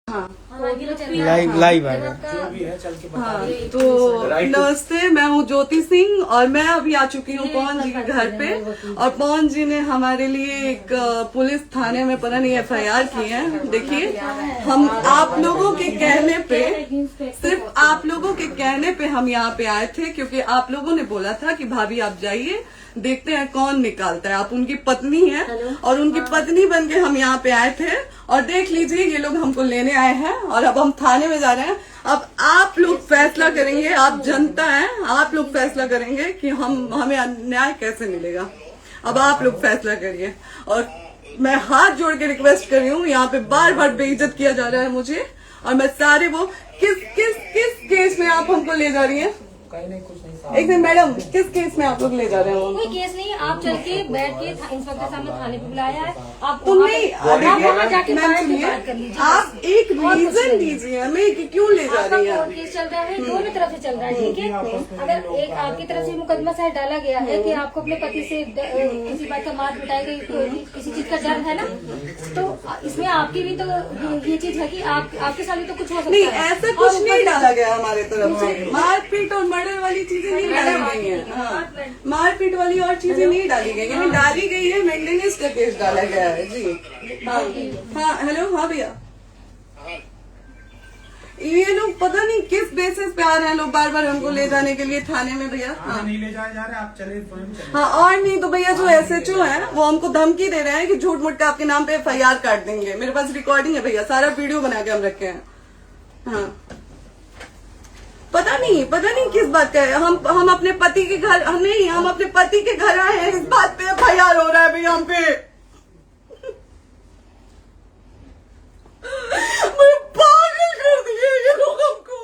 हाँ लाइव आएगा। जो भी है चल के बता। हाँ, तो नमस्ते, मैं हूँ ज्योति सिंह और मैं अभी आ चुकी हूँ पवन जी के घर पे। और पवन जी ने हमारे लिए एक पुलिस थाने में पता नहीं FIR की है। देखिए, हम आप लोगों के कहने पे, सिर्फ आप लोगों के कहने पे हम यहाँ पे आए थे, क्योंकि आप लोगों ने बोला था कि भाभी आप जाइए, देखते हैं कौन निकालता है। आप उनकी पत्नी हैं और उनकी पत्नी बन के हम यहाँ पे आए थे। और देख लीजिए, ये लोग हमको लेने आए हैं और अब हम थाने में जा रहे हैं। अब आप लोग फैसला करेंगे, आप जनता हैं, आप लोग फैसला करेंगे कि हमें न्याय कैसे मिलेगा। अब आप लोग फैसला करिए। और मैं हाथ जोड़ के रिक्वेस्ट कर रही हूँ, यहाँ पे बार बार बेइज्जत किया जा रहा है मुझे। और मैं सारे वो किस केस में आप हमको ले जा रही हैं? एक दिन मैडम, किस केस में आप लोग ले जा रहे हो? कोई केस नहीं, आप चल के बैठ के इंस्पेक्टर साहब ने थाने पे बुलाया है। आप वहाँ जाके बात कर लीजिए। आप एक रीजन दीजिए हमें कि क्यों ले जा रही है। केस चल रहा है, दोनों तरफ से चल रहा है, ठीक है। अगर एक आपकी तरफ से मुकदमा शायद डाला गया है कि आपको अपने पति से किसी बात का मार पिटाई गई, किसी चीज का डर है ना, तो इसमें आपकी भी तो ये चीज है कि आपके साथ भी तो कुछ हो सकता है। नहीं, ऐसा कुछ नहीं डाला गया हमारे तरफ से। मारपीट और मर्डर वाली चीजें नहीं डाली गई है। हाँ, मारपीट वाली और चीजें नहीं डाली गई है। डाली गई है मेंटेनेंस का केस डाला गया है जी। हाँ हेलो, हाँ भैया, ये लोग पता नहीं किस बेसिस पे आ रहे हैं लोग बार बार हमको ले जाने के लिए थाने में भैया। हाँ, नहीं ले जाए जा रहे, आप चले चले। हाँ, और नहीं तो भैया जो SHO है वो हमको धमकी दे रहे हैं कि झूठ मूठ के आपके नाम पे FIR काट देंगे। मेरे पास रिकॉर्डिंग है भैया, सारा वीडियो बना के हम रखे हैं। हाँ, पता नहीं किस बात का है। हम अपने पति के घर नहीं, हम अपने पति के घर आए हैं, इस बात पे FIR हो रहा है भैया हम पे। पागल कर दिए ये लोग हमको।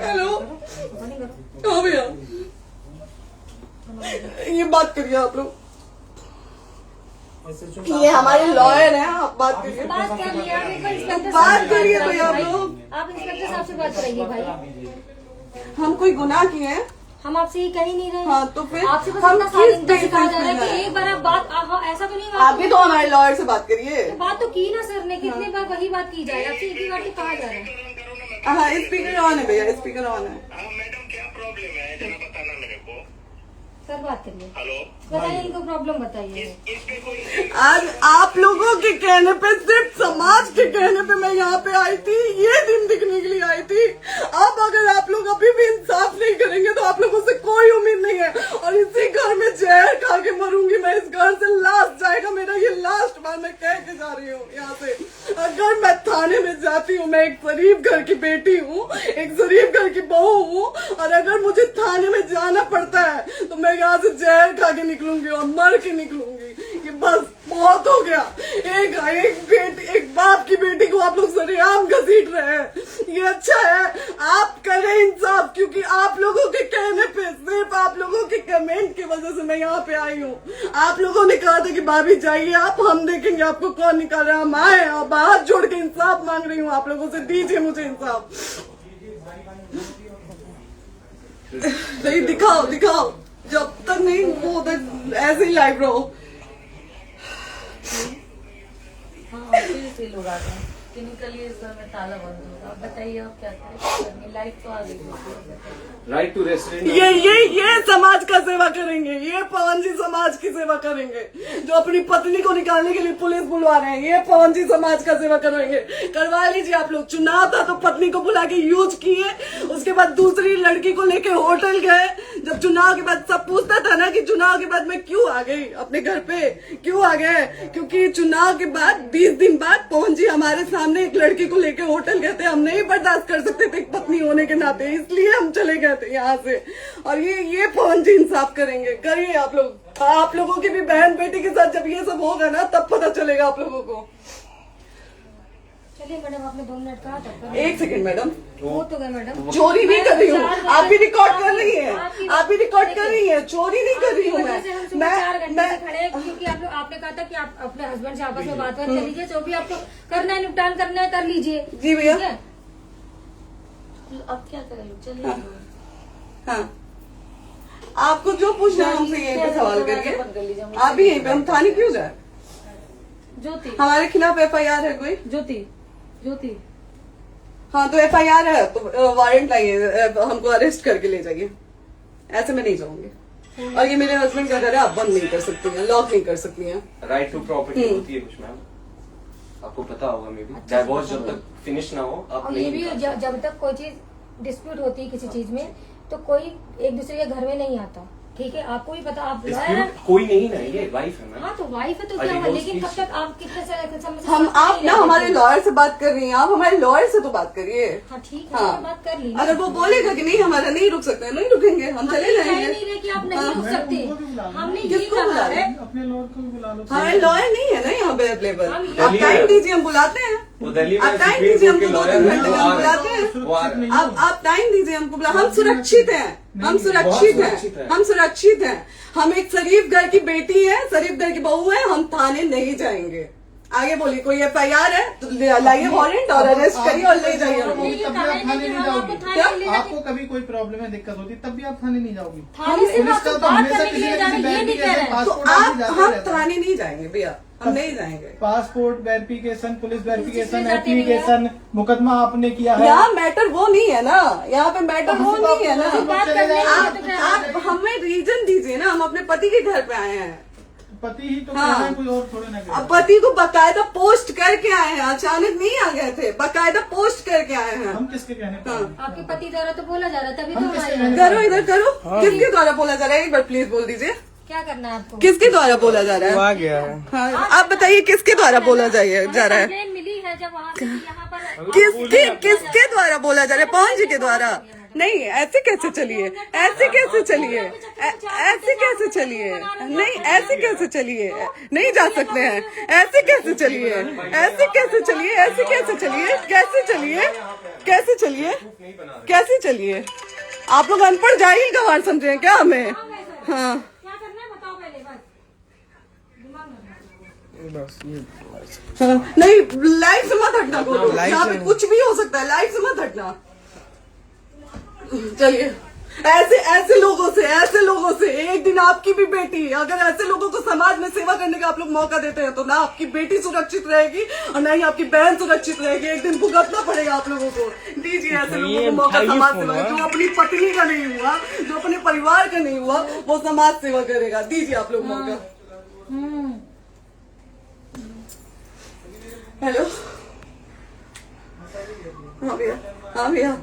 हेलो, हाँ भैया, ये बात करिए आप लोग। ये हमारे लॉयर हैं, आप बात करिए। बात कर लिया, बात करिए भैया आप लोग। आप इंस्पेक्टर साहब से बात कराइए भाई। हम कोई गुनाह किए हैं? हम आपसे ये कह ही नहीं रहे। हाँ, तो फिर आपसे बस हम इतना किस सिखा जा रहा है बेसिस कि एक बार आप बात ऐसा तो नहीं। आप भी तो हमारे लॉयर से बात करिए। बात तो की ना सर ने, कितनी बार वही बात की जाए, आपसे एक ही बार तो कहा जा रहा है। हाँ, स्पीकर ऑन है भैया, स्पीकर ऑन है। मैडम क्या प्रॉब्लम है जरा बताना मेरे को। सर बात करिए, हेलो, बताइए इनको प्रॉब्लम बताइए। इसमें कोई आज आप लोगों के कहने पे, सिर्फ समाज के कहने पे मैं यहाँ पे आई थी, ये दिन दिखने के लिए आई थी। अब अगर आप लोग अभी भी इंसाफ नहीं करेंगे तो आप लोगों से कोई उम्मीद नहीं है। और इसी घर में जहर खा के मरूंगी मैं। इस घर से लास्ट जाएगा मेरा, ये लास्ट बार मैं कह के जा रही हूँ यहाँ से। अगर मैं थाने में जाती हूँ, मैं एक शरीफ घर की बेटी हूँ, एक शरीफ घर की बहू हूँ, और अगर मुझे थाने में जाना पड़ता है तो मैं यहाँ से जहर खा के निकलूंगी और मर के निकलूंगी। ये बस बहुत हो गया। एक बाप की बेटी को आप लोग सरेआम घसीट रहे हैं। ये अच्छा है, आप करें इंसाफ, क्योंकि आप लोगों के कहने पे, सिर्फ आप लोगों के कमेंट की वजह से मैं यहाँ पे आई हूँ। आप लोगों ने कहा था कि भाभी जाइए आप, हम देखेंगे आपको कौन निकाल रहा है। हम आए और हाथ जोड़ के इंसाफ मांग रही हूँ आप लोगों से, दीजिए मुझे इंसाफ। नहीं, दिखाओ, जब तक नहीं वो उधर ऐसे ही लाइव रहो। हाँ, फिर लोग आ गए कि निकलिए, इस घर में ताला बंद होगा। आप बताइए आप क्या करें, लाइट तो आ गई। Right to restaurant. ये समाज का सेवा करेंगे, ये पवन जी समाज की सेवा करेंगे। जो अपनी पत्नी को निकालने के लिए पुलिस बुलवा रहे हैं, ये पवन जी समाज का सेवा करेंगे। करवा लीजिए आप लोग। चुनाव था तो पत्नी को बुला के यूज किए, उसके बाद दूसरी लड़की को लेके होटल गए। जब चुनाव के बाद सब पूछता था ना कि चुनाव के बाद मैं क्यों आ गई अपने घर पे, क्यों आ गए, क्योंकि चुनाव के बाद 20 दिन बाद पवन जी हमारे सामने एक लड़की को लेके होटल गए थे। हम नहीं बर्दाश्त कर सकते थे एक पत्नी होने के नाते, इसलिए हम चले गए थे यहाँ से। और ये पवन जी इंसाफ करेंगे। करिए आप लोग। आप लोगों की भी बहन बेटी के साथ जब ये सब होगा ना, तब पता चलेगा आप लोगों को। चलिए मैडम, आपने 2 मिनट कहा था। एक सेकंड मैडम, वो तो गए मैडम। चोरी नहीं कर रही हूँ, आप भी रिकॉर्ड कर रही हैं, आप भी रिकॉर्ड कर रही हैं। चोरी नहीं कर रही हूँ मैं 4 घंटे से खड़े हैं, क्योंकि आपने कहा था कि आप अपने हस्बैंड से आपस में बात कर लीजिए, जो भी आपको करना है, निपटान करना है, कर लीजिए। जी भैया। अब क्या करें, चलिए। हाँ, आपको जो पूछना है हमसे यहीं पे सवाल करिए। आप भी यहीं पे, हम थाने क्यों जाए? ज्योति हमारे खिलाफ FIR है कोई? ज्योति हाँ तो FIR है तो वारंट लाइए, हमको अरेस्ट करके ले जाइए। ऐसे मैं नहीं जाऊंगी। और ये मेरे हस्बैंड का घर है, आप बंद नहीं कर सकती हैं, लॉक नहीं कर सकती हैं। राइट टू प्रॉपर्टी होती है कुछ मैम, आपको पता होगा मे बी। डाइवोर्स जब तक फिनिश ना हो आप और ये नहीं भी जब तक कोई चीज डिस्प्यूट होती है किसी चीज में तो कोई एक दूसरे के घर में नहीं आता, ठीक है? आपको भी पता, आप Dispute कोई नहीं ना, ये वाइफ है मैम। हाँ तो वाइफ है तो क्या हुआ, लेकिन कब तक आप कितने समय से हम साथ आप नहीं ना रहते हमारे थे? लॉयर से बात कर रही हैं, आप हमारे लॉयर से तो बात करिए। हाँ ठीक है, हाँ। मैंने बात कर ली। अगर वो बोलेगा कि नहीं हमारा नहीं रुक सकते, नहीं रुकेंगे, हम चले कह जाएंगे। नहीं रहे कि आप नहीं रुक सकते, हमने ये किसको बुला कहा रहे? है। अपने लॉयर को भी बुला लो। हमारे लॉयर नहीं है ना यहाँ पे अवेलेबल। हम आप टाइम दीजिए, हम बुलाते हैं। वो दिल्ली में आप टाइम सुप्रीम दीजिए कोर्ट के हमको, 2-3 लॉयर घंटे हैं, में वो हम आ बुलाते रहे हैं। हैं, वो आ रहे हैं। आप टाइम दीजिए हमको, बुला। हम सुरक्षित हैं, हम सुरक्षित सुरक्षित हैं, हैं। हम सुरक्षित हैं। हम एक शरीफ घर की बेटी है, शरीफ घर की बहू है, हम थाने नहीं जाएंगे। आगे बोलिए, कोई FIR है तो लाइए वारंट और अरेस्ट करिए और ले जाइए हमको। तब भी आप थाने नहीं जाओगी। क्या? आपको कभी कोई प्रॉब्लम है, दिक्कत होती तब भी आप थाने नहीं जाओगी। थाने से पुलिस आप का तो बात हमेशा करने के किसी लिए न जाना, किसी ये नहीं कह रहे हैं। तो पासपोर्ट आप आदि जाते हम रहते हैं। थाने नहीं जाएंगे भैया, हम नहीं जाएंगे। पासपोर्ट वेरिफिकेशन, पुलिस वेरिफिकेशन, किसमें जाते नहीं एप्लीकेशन, मुकदमा आपने किया है। यहाँ मैटर वो नहीं है ना, यहाँ पे मैटर वो नहीं है ना। बात करने के लिए तो क्या है? आप हमें रीजन दीजिए ना, हम अपने पति के घर पे आए हैं। पति ही तो हाँ। कहना है, कोई और थोड़े ना अब कहेगा। पति को बकायदा पोस्ट करके आए हैं, अचानक नहीं आ गए थे, बकायदा पोस्ट करके आए हैं। हम किसके कहने पर आए? आपके पति द्वारा तो बोला जा रहा है, तभी हम तो किसके हमारे कहने करो इधर करो, किसके द्वारा बोला जा रहा है? एक बार प्लीज बोल दीजिए, क्या करना है आपको? किसके द्वारा बोला जा रहा वो है? आ गया है। हाँ, आप बताइए किसके द्वारा बोला जा रहा है? कंप्लेन मिली है जब वहाँ से यहाँ पर किसके द्वारा बोला जा रहा है? पवन जी के द्वारा? नहीं, ऐसे कैसे चलिए, ऐसे कैसे चलिए, ऐसे कैसे चलिए, नहीं ऐसे कैसे चलिए, नहीं जा सकते हैं। ऐसे कैसे चलिए, ऐसे कैसे चलिए, ऐसे कैसे चलिए, कैसे चलिए, कैसे चलिए, कैसे चलिए? आप लोग अनपढ़ जाहिल गंवार समझे हैं क्या हमें? हाँ क्या करना है बताओ पहले, बस दिमाग में बस ये हाँ, नहीं लाइफ से मत हटना, बोलो यहाँ पे कुछ भी हो सकता है, लाइफ से मत हटना। चलिए, ऐसे लोगों से एक दिन आपकी भी बेटी, अगर ऐसे लोगों को समाज में सेवा करने का आप लोग मौका देते हैं तो ना आपकी बेटी सुरक्षित रहेगी और ना ही आपकी बहन सुरक्षित रहेगी। एक दिन भुगतना पड़ेगा आप लोगों को। दीजिए ऐसे लोगों को मौका समाज सेवा का। जो अपनी पत्नी का नहीं हुआ, जो अपने परिवार का नहीं हुआ, वो समाज सेवा करेगा। दीजिए आप लोग मौका। हेलो, हाँ भैया, हाँ भैया,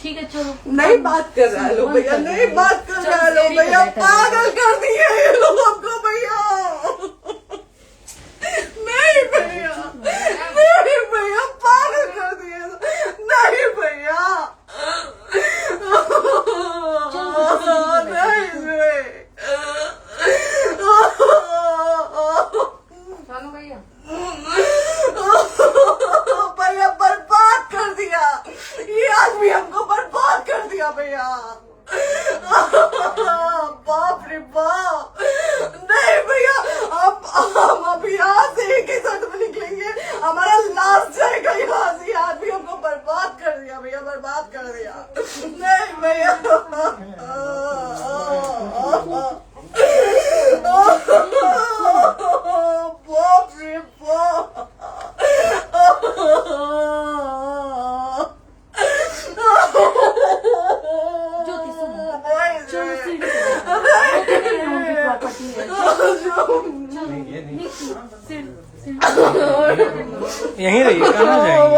ठीक है चलो। नहीं बात कर रहा है लोग भैया, नहीं बात कर रहा है लोग भैया, पागल कर दिए ये लोग हमको भैया। नहीं भैया, नहीं भैया, पागल कर दिए, नहीं भैया, चलो भैया, भैया बर्बाद कर दिया ये आदमी, हमको बर्बाद कर दिया भैया। बाप रे बाप, नहीं भैया, हम अभी यहाँ से एक ही साथ में निकलेंगे, हमारा लास्ट जाएगा यहाँ से। ये आदमी हमको बर्बाद कर दिया भैया, बर्बाद कर दिया। नहीं भैया, बाप रे बाप, ज्योति सुनो, नहीं, चलो सीढ़ी पे प्रॉपर्टी है, यहीं रहिए, कहाँ जाएंगे?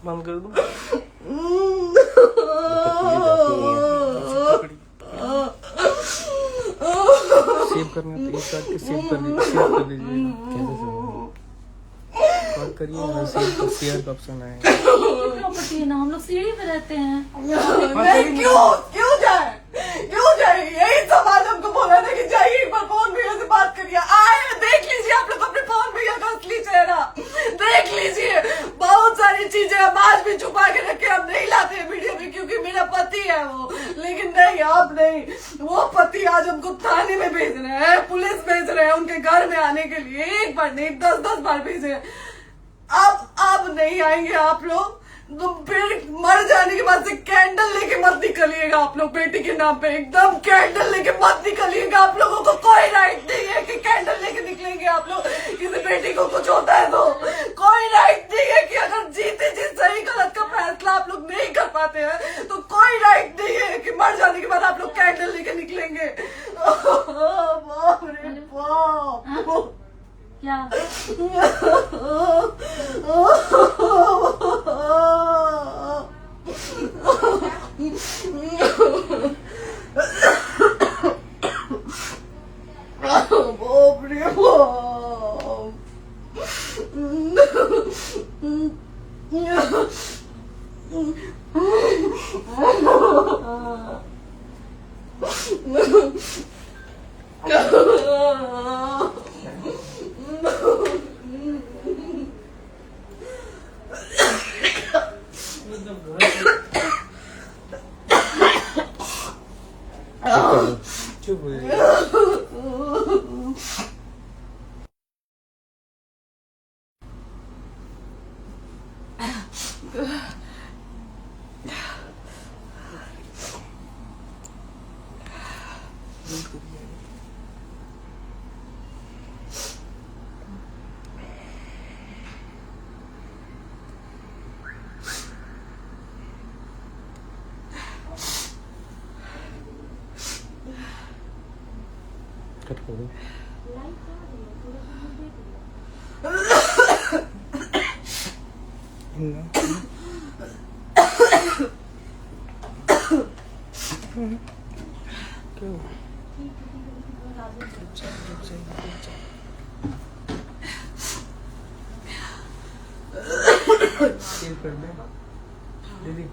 बंद कर दूं? सेव करना तो एक काट के सेव कर दीजिए, कैसे कॉल करिए और शेयर का ऑप्शन आएगा। प्रॉपर्टी है ना, हम लोग सीढ़ी पे रहते हैं। नहीं, क्यों जाए? यही समाज हमको बोला था कि जाइए एक बार पवन भैया से बात करिए। आए, देख लीजिए आप लोग अपने पवन भैया का असली चेहरा, देख लीजिए। बहुत सारी चीजें हम आज भी छुपा के रखे, हम नहीं लाते वीडियो में क्योंकि मेरा पति है वो, लेकिन नहीं, आप नहीं। वो पति आज हमको थाने में भेज रहे हैं, पुलिस भेज रहे हैं उनके घर में आने के लिए। एक बार नहीं, 10-10 बार भेजे हैं। अब नहीं आएंगे आप लोग, तो फिर मर जाने के बाद से कैंडल लेके मत निकलिएगा आप लोग बेटी के नाम पे, एकदम कैंडल लेके मत निकलिएगा। आप लोगों को कोई राइट नहीं है कि कैंडल लेके निकलेंगे आप लोग। किसी बेटी को कुछ होता है तो कोई राइट नहीं है कि अगर जीते जी सही गलत का फैसला आप लोग नहीं कर पाते हैं तो कोई राइट नहीं है कि मर जाने के बाद आप लोग कैंडल लेके निकलेंगे। बाप रे बाप। क्या बाप रे चुप हो जाइए। कट कर दो। क्यों? सेव कर दे दीदी।